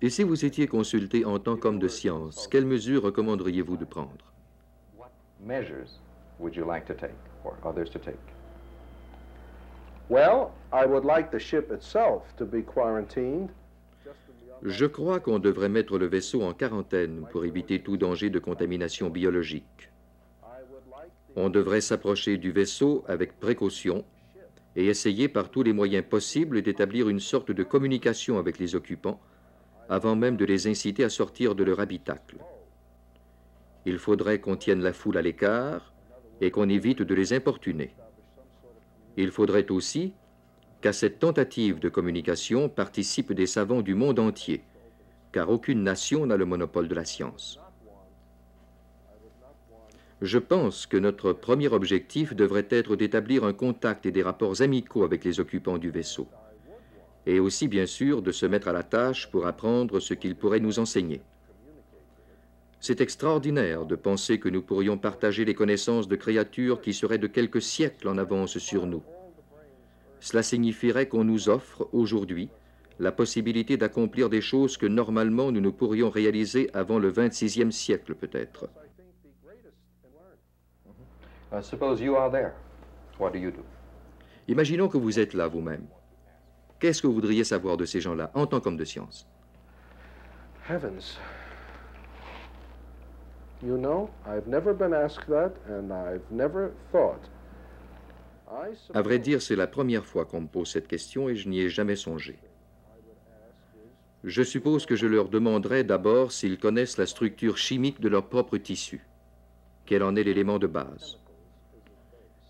Et si vous étiez consulté en tant qu'homme de science, quelles mesures recommanderiez-vous de prendre? What measures would you like to take or others to take? Well, I would like the ship itself to be quarantined. Je crois qu'on devrait mettre le vaisseau en quarantaine pour éviter tout danger de contamination biologique. On devrait s'approcher du vaisseau avec précaution et essayer par tous les moyens possibles d'établir une sorte de communication avec les occupants avant même de les inciter à sortir de leur habitacle. Il faudrait qu'on tienne la foule à l'écart et qu'on évite de les importuner. Il faudrait aussi qu'à cette tentative de communication participent des savants du monde entier, car aucune nation n'a le monopole de la science. Je pense que notre premier objectif devrait être d'établir un contact et des rapports amicaux avec les occupants du vaisseau, et aussi bien sûr de se mettre à la tâche pour apprendre ce qu'ils pourraient nous enseigner. C'est extraordinaire de penser que nous pourrions partager les connaissances de créatures qui seraient de quelques siècles en avance sur nous. Cela signifierait qu'on nous offre, aujourd'hui, la possibilité d'accomplir des choses que normalement nous ne pourrions réaliser avant le 26e siècle peut-être. Suppose you are there. What do you do? Imaginons que vous êtes là vous-même. Qu'est-ce que vous voudriez savoir de ces gens-là en tant qu'homme de science? Heavens. You know, I've never been asked that and I've never thought. À vrai dire, c'est la première fois qu'on me pose cette question et je n'y ai jamais songé. Je suppose que je leur demanderai d'abord s'ils connaissent la structure chimique de leur propre tissu. Quel en est l'élément de base?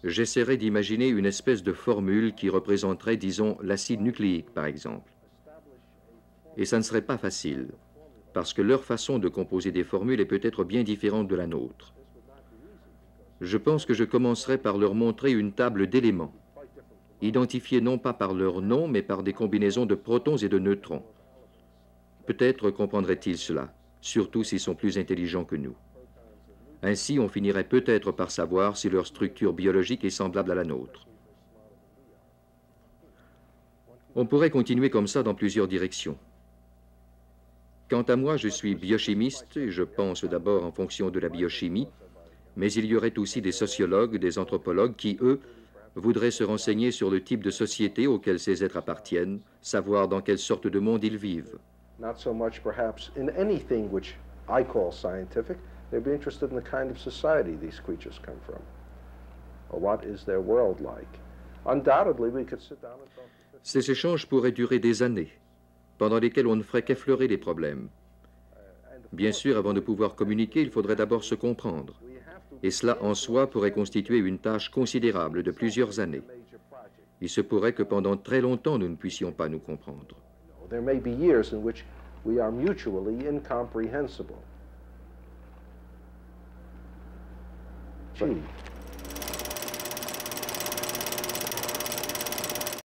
J'essaierai d'imaginer une espèce de formule qui représenterait, disons, l'acide nucléique, par exemple. Et ça ne serait pas facile, parce que leur façon de composer des formules est peut-être bien différente de la nôtre. Je pense que je commencerai par leur montrer une table d'éléments, identifiés non pas par leur nom, mais par des combinaisons de protons et de neutrons. Peut-être comprendraient-ils cela, surtout s'ils sont plus intelligents que nous. Ainsi, on finirait peut-être par savoir si leur structure biologique est semblable à la nôtre. On pourrait continuer comme ça dans plusieurs directions. Quant à moi, je suis biochimiste et je pense d'abord en fonction de la biochimie, mais il y aurait aussi des sociologues, des anthropologues qui, eux, voudraient se renseigner sur le type de société auquel ces êtres appartiennent, savoir dans quelle sorte de monde ils vivent. Not so much perhaps in anything which I call scientific. They'd be interested in the kind of society these creatures come from, or what is their world like. Undoubtedly, we could sit down and talk. Ces échanges pourraient durer des années, pendant lesquelles on ne ferait qu'effleurer les problèmes. Bien sûr, avant de pouvoir communiquer, il faudrait d'abord se comprendre. Et cela, en soi, pourrait constituer une tâche considérable de plusieurs années. Il se pourrait que pendant très longtemps, nous ne puissions pas nous comprendre. There may be years in which we are mutually incomprehensible. Gee.